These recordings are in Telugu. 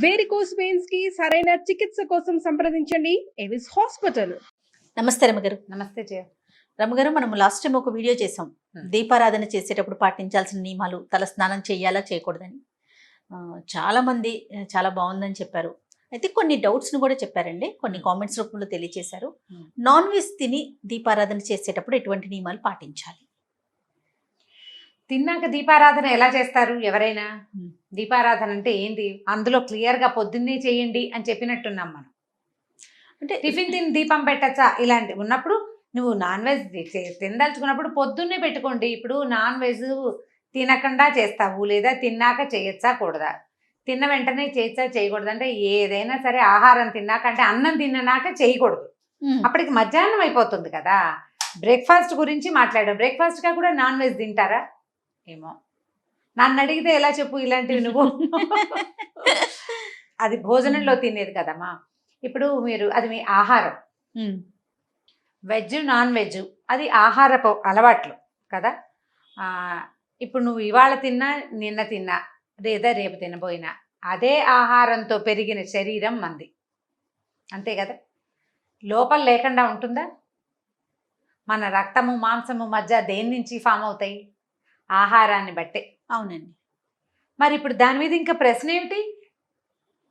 వేరికోస్ వెయిన్స్ కి సరైన చికిత్స కోసం సంప్రదించండి ఎవిస్ హాస్పిటల్. నమస్తే రమగారు. నమస్తే జయ. రమగారు, మనం లాస్ట్ టైం ఒక వీడియో చేసాం, దీపారాధన చేసేటప్పుడు పాటించాల్సిన నియమాలు, తల స్నానం చేయాలా చేయకూడదని. చాలా మంది చాలా బాగుందని చెప్పారు. అయితే కొన్ని డౌట్స్ను కూడా చెప్పారండి, కొన్ని కామెంట్స్ రూపంలో తెలియజేశారు. నాన్ వెజ్ తిని దీపారాధన చేసేటప్పుడు ఎటువంటి నియమాలు పాటించాలి? తిన్నాక దీపారాధన ఎలా చేస్తారు ఎవరైనా? దీపారాధన అంటే ఏంటి? అందులో క్లియర్గా పొద్దున్నే చేయండి అని చెప్పినట్టున్నాం మనం. అంటే టిఫిన్ తిని దీపం పెట్టచ్చా ఇలాంటి ఉన్నప్పుడు నువ్వు నాన్ వెజ్ తినదలుచుకున్నప్పుడు పొద్దున్నే పెట్టుకోండి. ఇప్పుడు నాన్ వెజ్ తినకుండా చేస్తావు లేదా తిన్నాక చేయొచ్చా కూడదా, తిన్న వెంటనే చేయొచ్చా చేయకూడదు అంటే ఏదైనా సరే ఆహారం తిన్నాక అంటే అన్నం తిన్నాక చేయకూడదు. అప్పటికి మధ్యాహ్నం అయిపోతుంది కదా. బ్రేక్ఫాస్ట్ గురించి మాట్లాడాం. బ్రేక్ఫాస్ట్గా కూడా నాన్ వెజ్ తింటారా ఏమో, నన్ను అడిగితే ఎలా చెప్పు ఇలాంటివి నువ్వు. అది భోజనంలో తినేది కదమ్మా. ఇప్పుడు మీరు అది మీ ఆహారం, వెజ్ నాన్ వెజ్ అది ఆహారపు అలవాట్లు కదా. ఇప్పుడు నువ్వు ఇవాళ తిన్నా నిన్న తిన్నా లేదా రేపు తినబోయినా అదే ఆహారంతో పెరిగిన శరీరం మంది, అంతే కదా. లోపల లేకుండా ఉంటుందా? మన రక్తము మాంసము మధ్య దేని నుంచి ఫామ్ అవుతాయి? ఆహారాన్ని బట్టే. అవునండి. మరి ఇప్పుడు దాని మీద ఇంకా ప్రశ్న ఏమిటి?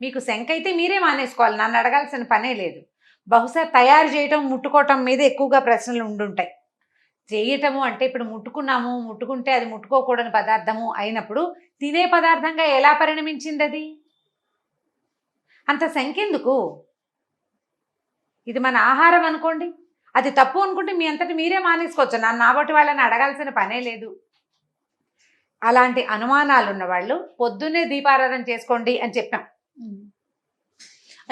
మీకు శంక అయితే మీరే మానేసుకోవాలి, నన్ను అడగాల్సిన పనే లేదు. బహుశా తయారు చేయటం ముట్టుకోవటం మీద ఎక్కువగా ప్రశ్నలు ఉండుంటాయి. చేయటము అంటే ఇప్పుడు ముట్టుకున్నాము, ముట్టుకుంటే అది ముట్టుకోకూడని పదార్థము అయినప్పుడు తినే పదార్థంగా ఎలా పరిణమించింది అది? అంత శంక ఎందుకు? ఇది మన ఆహారం అనుకోండి, అది తప్పు అనుకుంటే మీ అంతటి మీరే మానేసుకోవచ్చు, నన్ను నాబట్టి వాళ్ళని అడగాల్సిన పనే లేదు. అలాంటి అనుమానాలు ఉన్నవాళ్ళు పొద్దున్నే దీపారాధన చేసుకోండి అని చెప్పాం.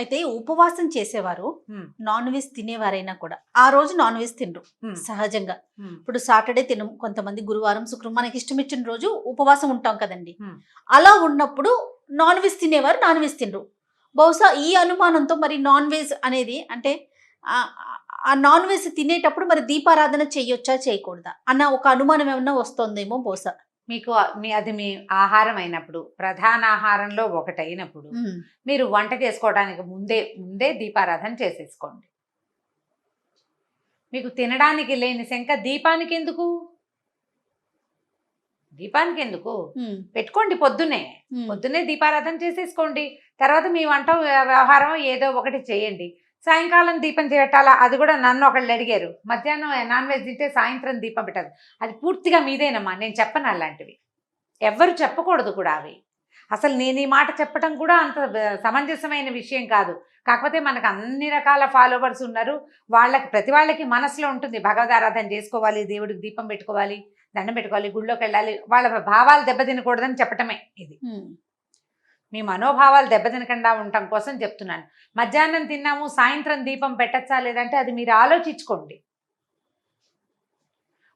అయితే ఉపవాసం చేసేవారు నాన్ వెజ్ తినేవారైనా కూడా ఆ రోజు నాన్ వెజ్ తినరు సహజంగా. ఇప్పుడు సాటర్డే తినం, కొంతమంది గురువారం శుక్రవారం మనకి ఇష్టం ఇచ్చిన రోజు ఉపవాసం ఉంటాం కదండి. అలా ఉన్నప్పుడు నాన్ వెజ్ తినేవారు నాన్ వెజ్ తినరు. బహుశా ఈ అనుమానంతో మరి నాన్ వెజ్ అనేది అంటే ఆ నాన్ వెజ్ తినేటప్పుడు మరి దీపారాధన చేయొచ్చా చేయకూడదా అన్న ఒక అనుమానం ఏమన్నా వస్తుందేమో బహుశా. మీకు అది మీ ఆహారం అయినప్పుడు, ప్రధాన ఆహారంలో ఒకటైనప్పుడు మీరు వంట చేసుకోవడానికి ముందే దీపారాధన చేసేసుకోండి. మీకు తినడానికి లేని శంక దీపానికి ఎందుకు? దీపానికి ఎందుకు? పెట్టుకోండి పొద్దున్నే దీపారాధన చేసేసుకోండి. తర్వాత మీ వంట వ్యవహారం ఏదో ఒకటి చేయండి. సాయంకాలం దీపం పెట్టాలా అది కూడా నన్ను ఒకళ్ళు అడిగారు. మధ్యాహ్నం నాన్ వెజ్ తింటే సాయంత్రం దీపం పెట్టాలి, అది పూర్తిగా మీదేనమ్మా, నేను చెప్పను అలాంటివి. ఎవ్వరు చెప్పకూడదు కూడా అవి. అసలు నేను ఈ మాట చెప్పడం కూడా అంత సమంజసమైన విషయం కాదు. కాకపోతే మనకు అన్ని రకాల ఫాలోవర్స్ ఉన్నారు, ప్రతి వాళ్ళకి మనసులో ఉంటుంది భగవదారాధన చేసుకోవాలి, దేవుడికి దీపం పెట్టుకోవాలి, దండం పెట్టుకోవాలి, గుళ్ళోకి వెళ్ళాలి, వాళ్ళ భావాలు దెబ్బతినకూడదని చెప్పటమే ఇది. మీ మనోభావాలు దెబ్బతినకుండా ఉండటం కోసం చెప్తున్నాను. మధ్యాహ్నం తిన్నాము సాయంత్రం దీపం పెట్టచ్చా లేదంటే అది మీరు ఆలోచించుకోండి.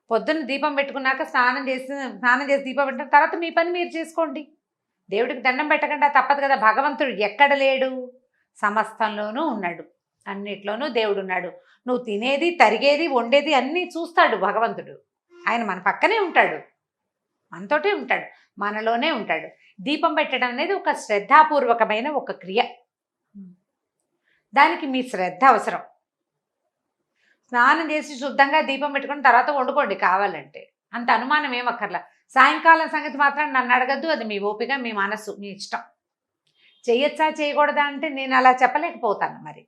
పొద్దున్న దీపం పెట్టుకున్నాక స్నానం చేసి దీపం పెట్టిన తర్వాత మీ పని మీరు చేసుకోండి. దేవుడికి దండం పెట్టకుండా తప్పదు కదా. భగవంతుడు ఎక్కడ లేడు? సమస్తంలోనూ ఉన్నాడు, అన్నిట్లోనూ దేవుడు ఉన్నాడు. నువ్వు తినేది తరిగేది వండేది అన్నీ చూస్తాడు భగవంతుడు. ఆయన మన పక్కనే ఉంటాడు, మనతోటే ఉంటాడు, మనలోనే ఉంటాడు. దీపం పెట్టడం అనేది ఒక శ్రద్ధాపూర్వకమైన ఒక క్రియ, దానికి మీ శ్రద్ధ అవసరం. స్నానం చేసి శుద్ధంగా దీపం పెట్టుకుని తర్వాత వండుకోండి కావాలంటే, అంత అనుమానం ఏమక్కర్లా. సాయంకాలం సంగతి మాత్రం నన్ను అడగద్దు, అది మీ ఓపిక, మీ మనస్సు, మీ ఇష్టం. చేయొచ్చా చేయకూడదా అంటే నేను అలా చెప్పలేకపోతాను. మరి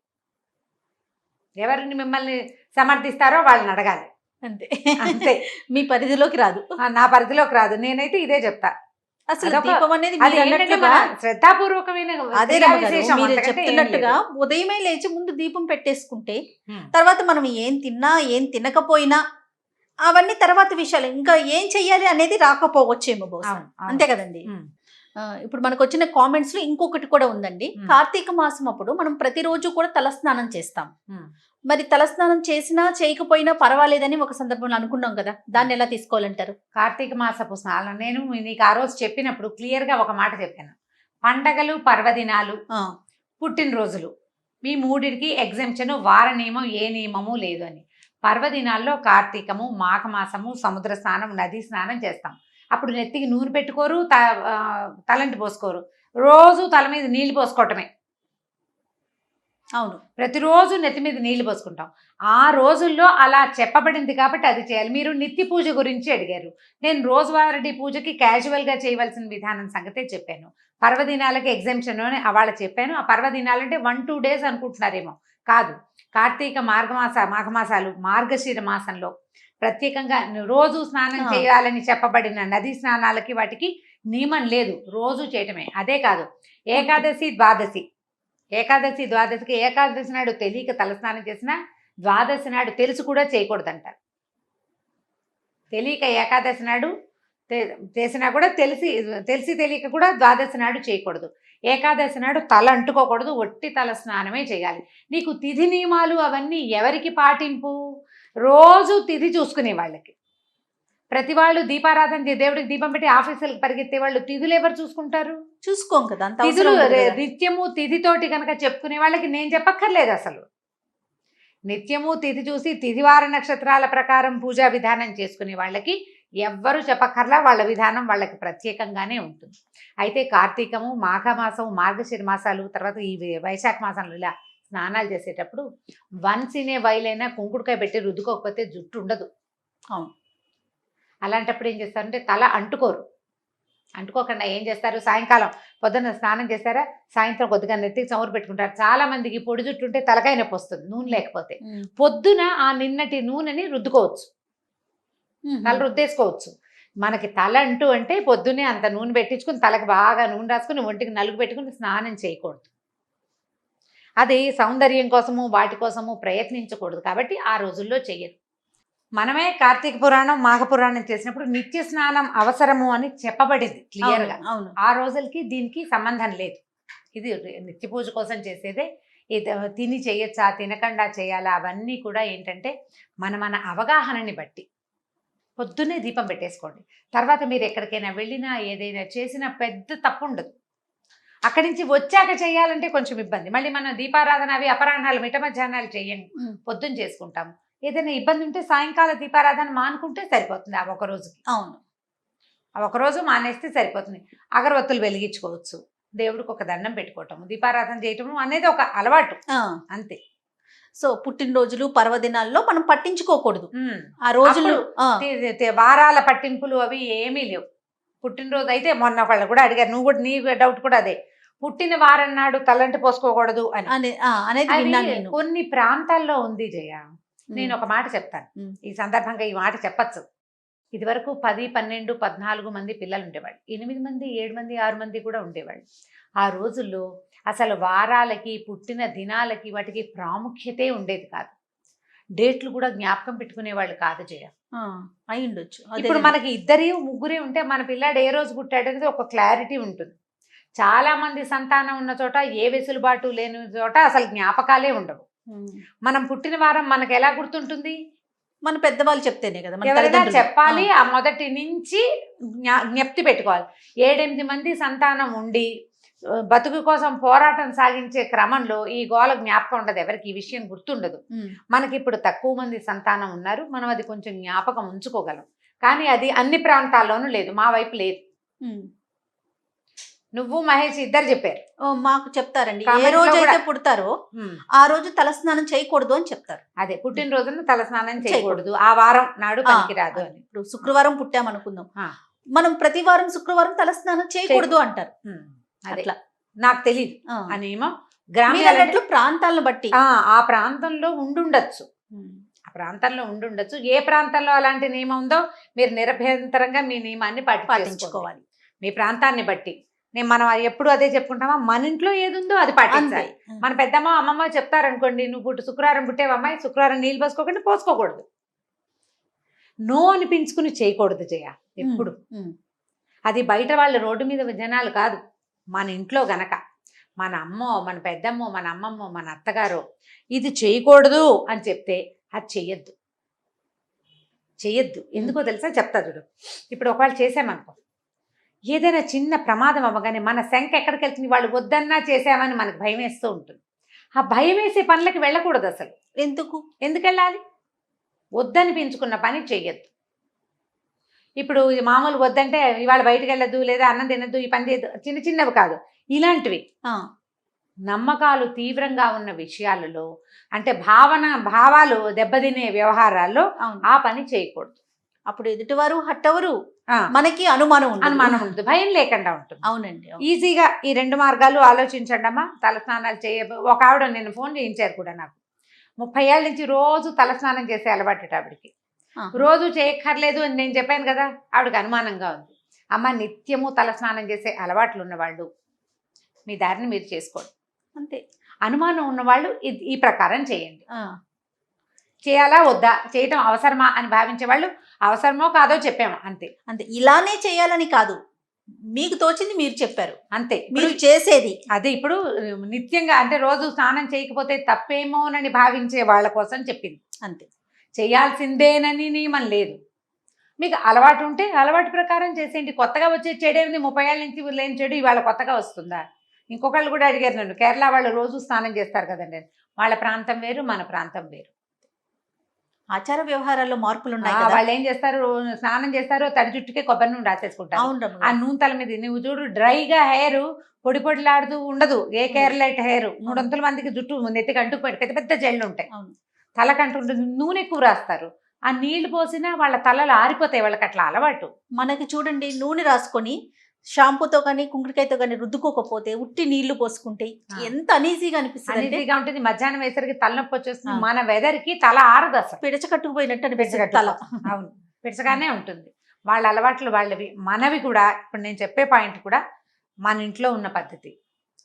ఎవరిని మిమ్మల్ని సమర్థిస్తారో వాళ్ళని అడగాలి, అంతే అంతే. మీ పరిధిలోకి రాదు, నా పరిధిలోకి రాదు. నేనైతే ఇదే చెప్తా. అసలు దీపం అనేది శ్రద్ధాపూర్వకమైన అదే మీరు చెప్తున్నట్టుగా ఉదయమే లేచి ముందు దీపం పెట్టేసుకుంటే తర్వాత మనం ఏం తిన్నా ఏం తినకపోయినా అవన్నీ తర్వాత విషయాలు, ఇంకా ఏం చెయ్యాలి అనేది రాకపోవచ్చేమో బహుశా, అంతే కదండి. ఇప్పుడు మనకు వచ్చిన కామెంట్స్ లో ఇంకొకటి కూడా ఉందండి. కార్తీక మాసం అప్పుడు మనం ప్రతిరోజు కూడా తలస్నానం చేస్తాం. మరి తలస్నానం చేసినా చేయకపోయినా పర్వాలేదని ఒక సందర్భంలో అనుకున్నాం కదా, దాన్ని ఎలా తీసుకోవాలంటారు? కార్తీక మాసపు స్నానం నేను నీకు ఆ రోజు చెప్పినప్పుడు క్లియర్గా ఒక మాట చెప్పాను. పండగలు, పర్వదినాలు, పుట్టినరోజులు, మీ మూడిటికి ఎగ్జెంప్షన్, వార నియమం ఏ నియమము లేదు అని. పర్వదినాల్లో కార్తీకము, మాఘమాసము, సముద్ర స్నానం, నదీ స్నానం చేస్తాం. అప్పుడు నెత్తికి నూనె పెట్టుకోరు, తలంటి పోసుకోరు. రోజు తల మీద నీళ్లు పోసుకోవటమే. అవును. ప్రతిరోజు నెత్తి మీద నీళ్లు పోసుకుంటాం. ఆ రోజుల్లో అలా చెప్పబడింది కాబట్టి అది చేయాలి. మీరు నిత్య పూజ గురించి అడిగారు. నేను రోజువారీ పూజకి క్యాజువల్గా చేయవలసిన విధానం సంగతే చెప్పాను. పర్వదినాలకి ఎగ్జామ్షన్ అని అవాళ చెప్పాను. ఆ పర్వదినాలంటే 1-2 డేస్ అనుకుంటున్నారేమో, కాదు. కార్తీక మాఘమాసాలు, మార్గశిర మాసంలో ప్రత్యేకంగా రోజు స్నానం చేయాలని చెప్పబడిన నదీ స్నానాలకి వాటికి నియమం లేదు, రోజు చేయటమే. అదే కాదు, ఏకాదశి ద్వాదశికి ఏకాదశి నాడు తెలియక తలస్నానం చేసినా ద్వాదశి నాడు తెలిసి కూడా చేయకూడదంటారు. తెలియక ఏకాదశి నాడు చేసినా కూడా తెలిసి తెలియక కూడా ద్వాదశి నాడు చేయకూడదు. ఏకాదశి నాడు తల అంటుకోకూడదు, ఒట్టి తల స్నానమే చేయాలి. నీకు తిథి నియమాలు అవన్నీ ఎవరికి పాటింపు? రోజు తిథి చూసుకునే వాళ్ళకి. ప్రతి వాళ్ళు దీపారాధన దేవుడికి దీపం పెట్టి ఆఫీసులకు పరిగెత్తే వాళ్ళు తిథులు ఎవరు చూసుకుంటారు? చూసుకోం కదా, అంత తిథులు అవసరం ఉండదు కదా. నిత్యము తిథితోటి కనుక చెప్పుకునే వాళ్ళకి నేను చెప్పక్కర్లేదు. అసలు నిత్యము తిథి చూసి తిథివార నక్షత్రాల ప్రకారం పూజా విధానం చేసుకునే వాళ్ళకి ఎవ్వరూ చెప్పక్కర్లా, వాళ్ళ విధానం వాళ్ళకి ప్రత్యేకంగానే ఉంటుంది. అయితే కార్తీకము, మాఘమాసం, మార్గశిర మాసాలు, తర్వాత ఈ వైశాఖ మాసంలో ఇలా స్నానాలు చేసేటప్పుడు వన్స్ ఇన్ ఏ వైల్ అయినా కుంకుడుకాయ పెట్టి రుద్దుకోకపోతే జుట్టు ఉండదు. అవును. అలాంటప్పుడు ఏం చేస్తారంటే తల అంటుకోకుండా ఏం చేస్తారు, సాయంకాలం పొద్దున్న స్నానం చేస్తారా, సాయంత్రం కొద్దిగా నెత్తికి చమురు పెట్టుకుంటారు. చాలా మందికి పొడి జుట్టు ఉంటే తలకాయ నొప్పి వస్తుంది నూనె లేకపోతే. పొద్దున ఆ నిన్నటి నూనెని రుద్దుకోవచ్చు, తల రుద్దేసుకోవచ్చు. మనకి తల అంటే పొద్దున్నే అంత నూనె పెట్టించుకుని తలకి బాగా నూనె రాసుకుని ఒంటికి నలుగు పెట్టుకుని స్నానం చేయకూడదు. అది సౌందర్యం కోసము వాటి కోసము ప్రయత్నించకూడదు. కాబట్టి ఆ రోజుల్లో చెయ్యరు. మనమే కార్తీక పురాణం, మాఘ పురాణం చేసినప్పుడు నిత్య స్నానం అవసరము అని చెప్పబడింది క్లియర్గా. అవును. ఆ రోజులకి దీనికి సంబంధం లేదు. ఇది నిత్య పూజ కోసం చేసేదే. ఇది తిని చేయొచ్చా, తినకుండా చేయాలా, అవన్నీ కూడా ఏంటంటే మన అవగాహనని బట్టి. పొద్దున్నే దీపం పెట్టేసుకోండి. తర్వాత మీరు ఎక్కడికైనా వెళ్ళినా ఏదైనా చేసినా పెద్ద తప్పు ఉండదు. అక్కడి నుంచి వచ్చాక చేయాలంటే కొంచెం ఇబ్బంది. మళ్ళీ మనం దీపారాధన అవి అపరాహ్నాలు మిట్ట మధ్యాహ్నాలు చేయండి, పొద్దున్న చేసుకుంటాము. ఏదైనా ఇబ్బంది ఉంటే సాయంకాల దీపారాధన మానుకుంటే సరిపోతుంది. ఆ ఒక రోజుకి. అవును. ఆ ఒకరోజు మానేస్తే సరిపోతుంది. అగరవత్తులు వెలిగించుకోవచ్చు, దేవుడికి ఒక దండం పెట్టుకోవటము, దీపారాధన చేయటము అనేది ఒక అలవాటు అంతే. సో పుట్టినరోజులు, పర్వదినాల్లో మనం పట్టించుకోకూడదు ఆ రోజులు. వారాల పట్టింపులు అవి ఏమీ లేవు. పుట్టినరోజు అయితే మొన్న వాళ్ళు కూడా అడిగారు, నువ్వు కూడా నీ డౌట్ కూడా అదే, పుట్టిన వారం నాడు తలంటి పోసుకోకూడదు అని అనేది విన్నాను నేను. కొన్ని ప్రాంతాల్లో ఉంది జయ. నేను ఒక మాట చెప్తాను ఈ సందర్భంగా, ఈ మాట చెప్పచ్చు. ఇదివరకు 10, 12, 14 మంది పిల్లలు ఉండేవాళ్ళు, 8 మంది, 7 మంది, 6 మంది కూడా ఉండేవాళ్ళు. ఆ రోజుల్లో అసలు వారాలకి, పుట్టిన దినాలకి వాటికి ప్రాముఖ్యతే ఉండేది కాదు. డేట్లు కూడా జ్ఞాపకం పెట్టుకునేవాళ్ళు కాదు జయ. అయి ఉండొచ్చు. ఇప్పుడు మనకి 2, 3 ఉంటే మన పిల్లాడు ఏ రోజు పుట్టాడనేది ఒక క్లారిటీ ఉంటుంది. చాలా మంది సంతానం ఉన్న చోట, ఏ వెసులుబాటు లేని చోట అసలు జ్ఞాపకాలే ఉండవు. మనం పుట్టిన వారం మనకు ఎలా గుర్తుంటుంది? మన పెద్దవాళ్ళు చెప్తేనే కదా. ఎవరైనా చెప్పాలి, ఆ మొదటి నుంచి జ్ఞప్తి పెట్టుకోవాలి. 7-8 మంది సంతానం ఉండి బతుకు కోసం పోరాటం సాగించే క్రమంలో ఈ గోల జ్ఞాపకం ఉండదు, ఎవరికి ఈ విషయం గుర్తుండదు. మనకి ఇప్పుడు తక్కువ మంది సంతానం ఉన్నారు, మనం అది కొంచెం జ్ఞాపకం ఉంచుకోగలం. కానీ అది అన్ని ప్రాంతాల్లోనూ లేదు, మా వైపు లేదు. నువ్వు మహేష్ ఇద్దరు చెప్పారు. మాకు చెప్తారండి, ఏ రోజు అయితే పుడతారో ఆ రోజు తలస్నానం చేయకూడదు అని చెప్తారు. అదే పుట్టినరోజున తలస్నానం చేయకూడదు, ఆ వారం నాడు పనికిరాదు అని. ఇప్పుడు శుక్రవారం పుట్టామనుకుందాం, మనం ప్రతి వారం శుక్రవారం తలస్నానం చేయకూడదు అంటారు. అట్లా నాకు తెలియదు ఆ నియమం. గ్రామీణ ప్రాంతాలను బట్టి ఆ ప్రాంతంలో ఉండుండొచ్చు, ఆ ప్రాంతంలో ఉండుండొచ్చు. ఏ ప్రాంతంలో అలాంటి నియమం ఉందో మీరు నిరభ్యంతరంగా మీ నియమాన్ని పాటించుకోవాలి, మీ ప్రాంతాన్ని బట్టి. మనం ఎప్పుడు అదే చెప్పుకుంటామా, మన ఇంట్లో ఏది ఉందో అది పాటించాలి. మన పెద్దమ్మ, అమ్మమ్మ చెప్తారనుకోండి, నువ్వు శుక్రవారం పుట్టేవమ్మాయి, శుక్రవారం నీళ్ళు పోసుకోకూడదు, నో అనిపించుకుని చేయకూడదు జయ ఎప్పుడు. అది బయట వాళ్ళు రోడ్డు మీద జనాలు కాదు, మన ఇంట్లో గనక మన అమ్మో, మన పెద్దమ్మో, మన అమ్మమ్మో, మన అత్తగారో ఇది చేయకూడదు అని చెప్తే అది చెయ్యొద్దు. ఎందుకో తెలుసా, చెప్తా చూడు. ఇప్పుడు ఒకవేళ చేసామనుకో, ఏదైనా చిన్న ప్రమాదం అవ్వగానే మన శంక ఎక్కడికి వెళ్తుంది, వాళ్ళు వద్దన్నా చేసామని మనకు భయం వేస్తూ ఉంటుంది. ఆ భయం వేసే పనులకి వెళ్ళకూడదు అసలు. ఎందుకు వెళ్ళాలి? వద్దని పెంచుకున్న పని చెయ్యొద్దు. ఇప్పుడు మామూలు వద్దంటే ఇవాళ బయటకు వెళ్ళద్దు, లేదా అన్నం తినద్దు, ఈ పని చేయద్దు, చిన్నవి కాదు. ఇలాంటివి ఆ, నమ్మకాలు తీవ్రంగా ఉన్న విషయాలలో, అంటే భావాలు దెబ్బతినే వ్యవహారాల్లో అవును. ఆ పని చేయకూడదు. అప్పుడు ఎదుటివారు హట్ అవరు, ఆ, మనకి అనుమానం ఉండదు. అనుమానం ఉంటుంది, భయం లేకుండా ఉంటుంది. అవునండి, అవును. ఈజీగా ఈ 2 మార్గాలు ఆలోచించండి అమ్మా. తలస్నానాలు ఒక ఆవిడ నిన్న ఫోన్ చేయించారు కూడా నాకు. 30 ఏళ్ళ నుంచి రోజు తలస్నానం చేసే అలవాటు ఆవిడకి. ఆహా. రోజు చేయక్కర్లేదు అని నేను చెప్పాను కదా, ఆవిడకి అనుమానంగా ఉంది. అమ్మ, నిత్యము తలస్నానం చేసే అలవాట్లు ఉన్నవాళ్ళు మీ దారిని మీరు చేసుకోండి. అంతే. అనుమానం ఉన్నవాళ్ళు ఈ ప్రకారం చేయండి. ఆ, చేయాలా వద్దా, చేయటం అవసరమా అని భావించే వాళ్ళు అవసరమో కాదో చెప్పాము అంతే. అంతే. ఇలానే చేయాలని కాదు, మీకు తోచింది మీరు చెప్పారు, అంతే. మీరు చేసేది అదే ఇప్పుడు నిత్యంగా అంటే రోజు స్నానం చేయకపోతే తప్పేమోనని భావించే వాళ్ళ కోసం చెప్పింది. అంతే. చేయాల్సిందేనని నియమం లేదు. మీకు అలవాటు ఉంటే అలవాటు ప్రకారం చేసేయండి. కొత్తగా వచ్చే చెడేమిది, 30 ఏళ్ళ నుంచి లేని చెడు ఇవాళ కొత్తగా వస్తుందా? ఇంకొకళ్ళు కూడా అడిగారు నన్ను, కేరళ వాళ్ళు రోజు స్నానం చేస్తారు కదండి, వాళ్ళ ప్రాంతం వేరు మన ప్రాంతం వేరు. ఆచార వ్యవహారాల్లో మార్పులు ఉన్నాయి కదా. వాళ్ళు ఏం చేస్తారు, స్నానం చేస్తారు, తడి జుట్టుకే కొబ్బరి నూనె రాసేసుకుంటారు. అవును రమ్య ఆ గారు. నూనె తల మీద నువ్వు చూడు, డ్రైగా హెయిర్ పొడి పొడిలాడుతూ ఉండదు. ఏ కేరళైట్ హెయిర్ 300 మందికి జుట్టు నెత్తికి అంటుకుపోయి పెద్ద పెద్ద జల్లు ఉంటాయి, అవును. తలకంటూ ఉంటుంది. నూనె ఎక్కువ రాస్తారు. ఆ నీళ్లు పోసినా వాళ్ళ తలలు ఆరిపోతాయి, వాళ్ళకి అట్లా అలవాటు. మనకి చూడండి, నూనె రాసుకొని షాంపూతో కానీ కుంకుడికాయతో కానీ రుద్దుకోకపోతే ఉట్టి నీళ్లు పోసుకుంటే ఆ. ఎంత అనీజీగా అనిపిస్తుంది అంటే అనేదిగా ఉంటుంది. మధ్యాహ్నం వేసరికి తలనొప్పి వచ్చేస్తుంది. ఆ. మన వెదర్ కి తల ఆరదు అసలు, పిడచ కట్టుకుపోయినట్టు అనిపిస్తుంది తల. అవును, పిడచగానే ఉంటుంది. వాళ్ళ అలవాట్లు వాళ్ళవి, మనవి కూడా. ఇప్పుడు నేను చెప్పే పాయింట్ కూడా మన ఇంట్లో ఉన్న పద్ధతి,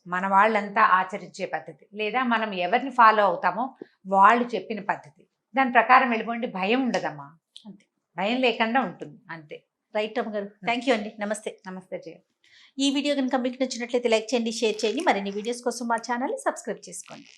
మన వాళ్ళంతా ఆచరించే పద్ధతి, లేదా మనం ఎవరిని ఫాలో అవుతామో వాళ్ళు చెప్పిన పద్ధతి, దాని ప్రకారం వెళ్ళిపోండి. భయం ఉండదమ్మా, అంతే. భయం లేకుండా ఉంటుంది అంతే. రైట్ రమ్య గారు, థ్యాంక్ యూ అండి. నమస్తే. నమస్తే జయ. ఈ వీడియో కనుక మీకు నచ్చినట్లయితే లైక్ చేయండి, షేర్ చేయండి. మరిన్ని వీడియోస్ కోసం మా ఛానల్ని సబ్స్క్రైబ్ చేసుకోండి.